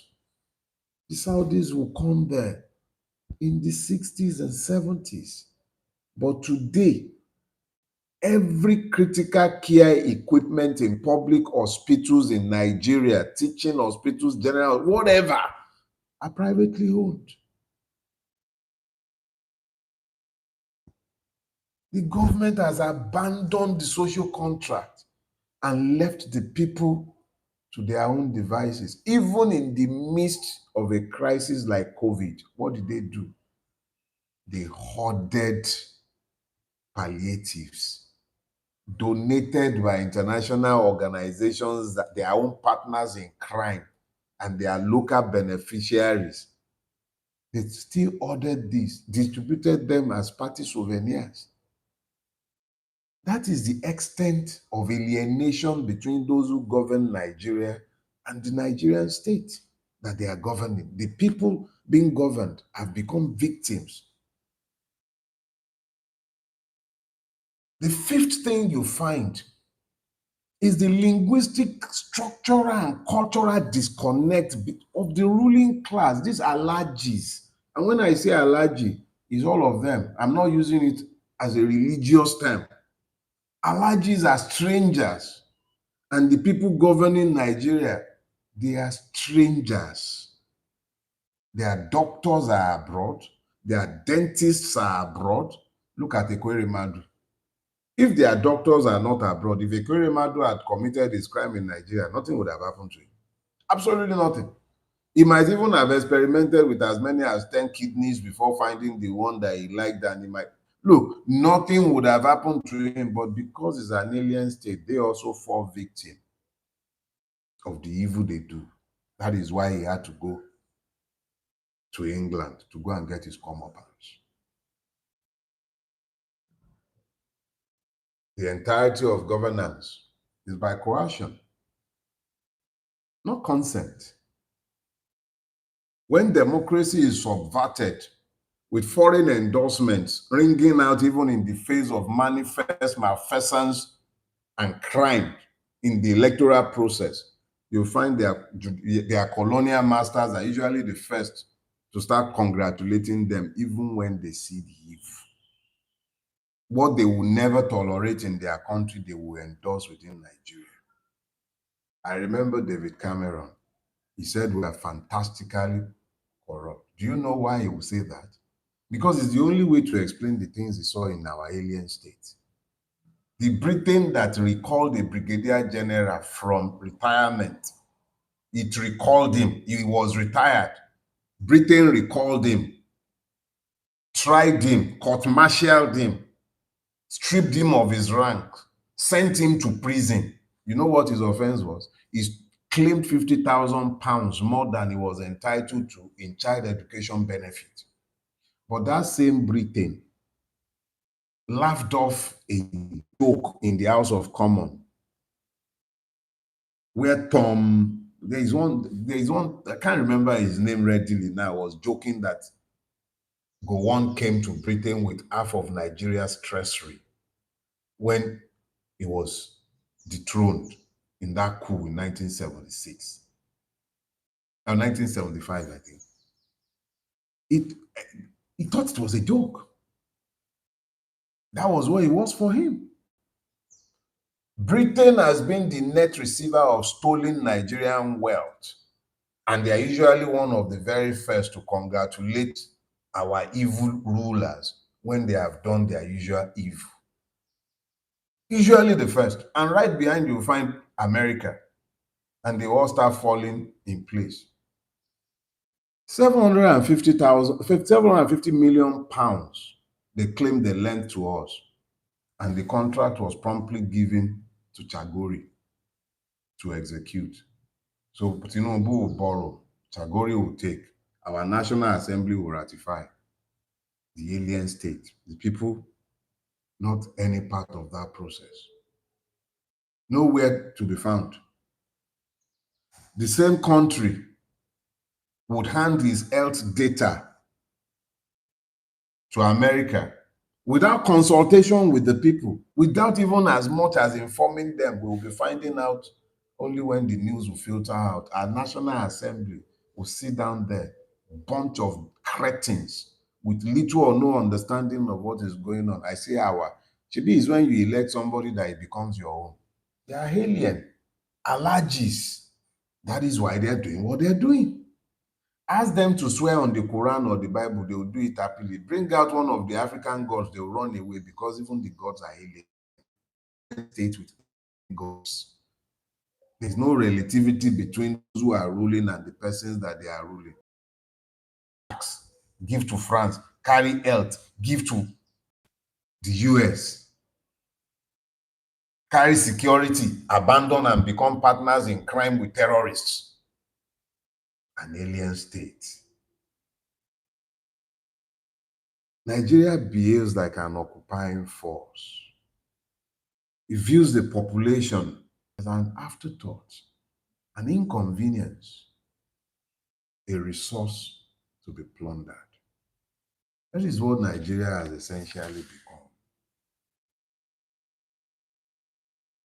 The Saudis will come there in the 60s and 70s. But today, every critical care equipment in public hospitals in Nigeria, teaching hospitals, general, whatever, are privately owned. The government has abandoned the social contract and left the people to their own devices. Even in the midst of a crisis like COVID, what did they do? They hoarded palliatives donated by international organizations, that their own partners in crime and their local beneficiaries. They still ordered this, distributed them as party souvenirs. That is the extent of alienation between those who govern Nigeria and the Nigerian state that they are governing. The people being governed have become victims. The fifth thing you find is the linguistic, structural, and cultural disconnect of the ruling class, these allergies. And when I say allergy, it's all of them. I'm not using it as a religious term. Allergies are strangers, and the people governing Nigeria, they are strangers. Their doctors are abroad, their dentists are abroad. Look at Ekweremadu. If their doctors are not abroad, if Ekweremadu had committed his crime in Nigeria, nothing would have happened to him. Absolutely nothing. He might even have experimented with as many as 10 kidneys before finding the one that he liked, and he might look, nothing would have happened to him, but because it's an alien state, they also fall victim of the evil they do. That is why he had to go to England to go and get his comeuppance. The entirety of governance is by coercion, not consent. When democracy is subverted with foreign endorsements ringing out even in the face of manifest malfeasance and crime in the electoral process, you'll find their colonial masters are usually the first to start congratulating them even when they see the evil. What they will never tolerate in their country, they will endorse within Nigeria. I remember David Cameron. He said we are fantastically corrupt. Do you know why he would say that? Because it's the only way to explain the things he saw in our alien state. The Britain that recalled a brigadier general from retirement, it recalled him. He was retired. Britain recalled him, tried him, court-martialed him, stripped him of his rank, sent him to prison. You know what his offense was? He claimed £50,000 more than he was entitled to in child education benefit. But that same Britain laughed off a joke in the House of Commons where there is one, I can't remember his name readily now, was joking that Gowon came to Britain with half of Nigeria's treasury when he was dethroned in that coup in 1976. Or 1975, I think. He thought it was a joke. That was what it was for him. Britain has been the net receiver of stolen Nigerian wealth, and they are usually one of the very first to congratulate our evil rulers when they have done their usual evil. Usually the first. And right behind you find America, and they all start falling in place. 750 million pounds they claimed they lent to us, and the contract was promptly given to Chagori to execute. So Tinubu will borrow, Chagori will take, our National Assembly will ratify. The alien state, the people, not any part of that process. Nowhere to be found. The same country would hand his health data to America without consultation with the people, without even as much as informing them. We will be finding out only when the news will filter out. Our National Assembly will sit down there, a bunch of cretins with little or no understanding of what is going on. I say our. Chibi is when you elect somebody that it becomes your own. They are alien, allergies. That is why they're doing what they're doing. Ask them to swear on the Quran or the Bible, they will do it happily. Bring out one of the African gods, they will run away because even the gods are alien. State with gods. There's no relativity between those who are ruling and the persons that they are ruling. Give to France, carry health, give to the US, carry security, abandon and become partners in crime with terrorists. An alien state. Nigeria behaves like an occupying force. It views the population as an afterthought, an inconvenience, a resource to be plundered. That is what Nigeria has essentially become.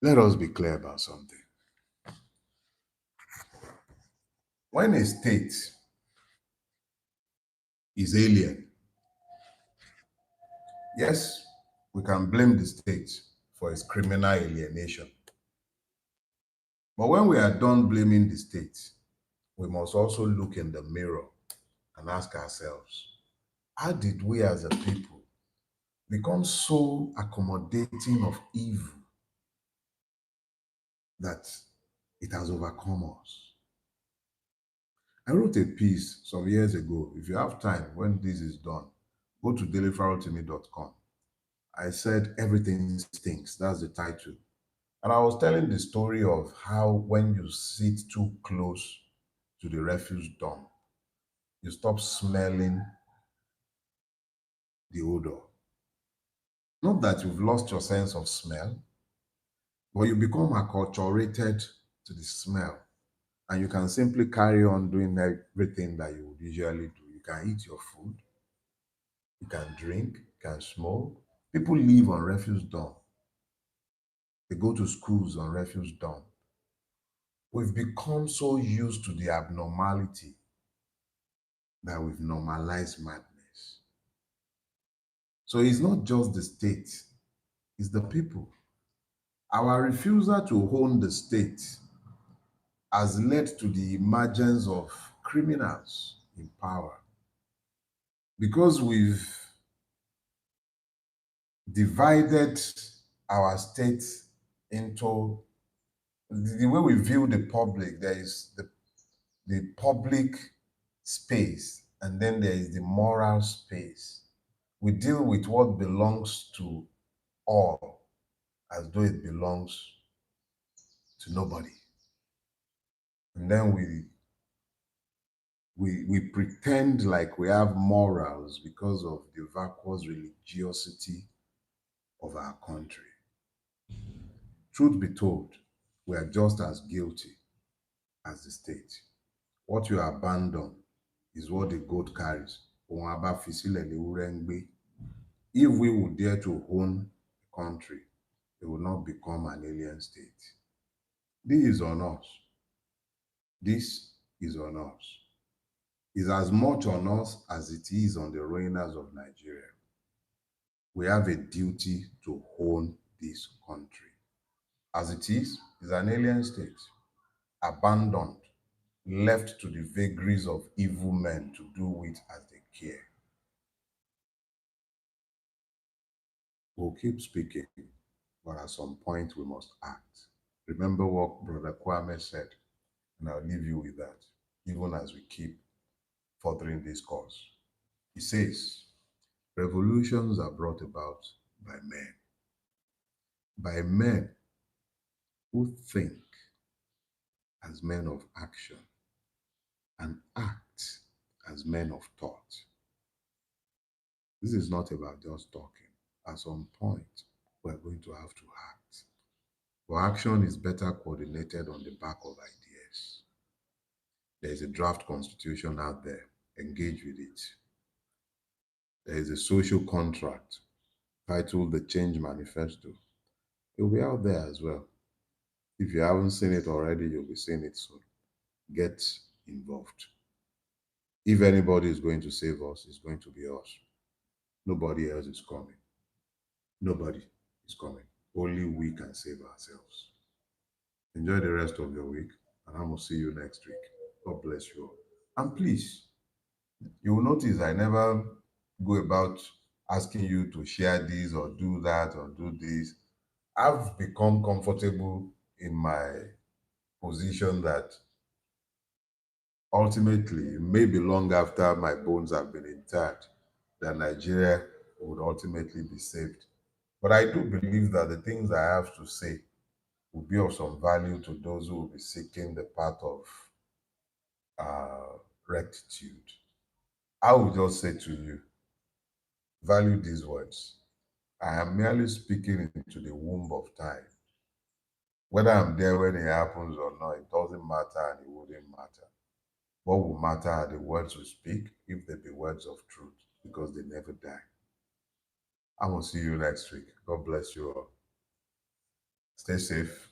Let us be clear about something. When a state is alien, yes, we can blame the state for its criminal alienation. But when we are done blaming the state, we must also look in the mirror and ask ourselves, how did we as a people become so accommodating of evil that it has overcome us? I wrote a piece some years ago. If you have time, when this is done, go to dailyfarotimi.com. I said, Everything Stinks. That's the title. And I was telling the story of how when you sit too close to the refuse dump, you stop smelling the odor. Not that you've lost your sense of smell, but you become acculturated to the smell. And you can simply carry on doing everything that you would usually do. You can eat your food, you can drink, you can smoke. People live on refuse dump. They go to schools on refuse dump. We've become so used to the abnormality that we've normalized madness. So it's not just the state, it's the people. Our refusal to own the state has led to the emergence of criminals in power. Because we've divided our state into the way we view the public, there is the public space, and then there is the moral space. We deal with what belongs to all as though it belongs to nobody. And then we pretend like we have morals because of the vacuous religiosity of our country. Truth be told, we are just as guilty as the state. What you abandon is what the goat carries. If we would dare to own a country, it will not become an alien state. This is on us. This is on us. It's as much on us as it is on the ruiners of Nigeria. We have a duty to own this country. As it is, it's an alien state, abandoned, left to the vagaries of evil men to do with as they care. We'll keep speaking, but at some point we must act. Remember what Brother Kwame said, and I'll leave you with that, even as we keep furthering this course. He says, revolutions are brought about by men who think as men of action and act as men of thought. This is not about just talking. At some point, we're going to have to act. But action is better coordinated on the back of ideas. There is a draft constitution out there. Engage with it. There is a social contract titled the Change Manifesto. It will be out there as well. If you haven't seen it already, you'll be seeing it soon. Get involved. If anybody is going to save us, it's going to be us. Nobody else is coming. Nobody is coming. Only we can save ourselves. Enjoy the rest of your week, and I will see you next week. God bless you all. And please, you will notice I never go about asking you to share this or do that or do this. I've become comfortable in my position that ultimately, maybe long after my bones have been interred, that Nigeria would ultimately be saved. But I do believe that the things I have to say will be of some value to those who will be seeking the path of uh, rectitude. I will just say to you, value these words. I am merely speaking into the womb of time. Whether I'm there when it happens or not, it doesn't matter and it wouldn't matter. What will matter are the words we speak, if they be words of truth, because they never die. I will see you next week. God bless you all. Stay safe.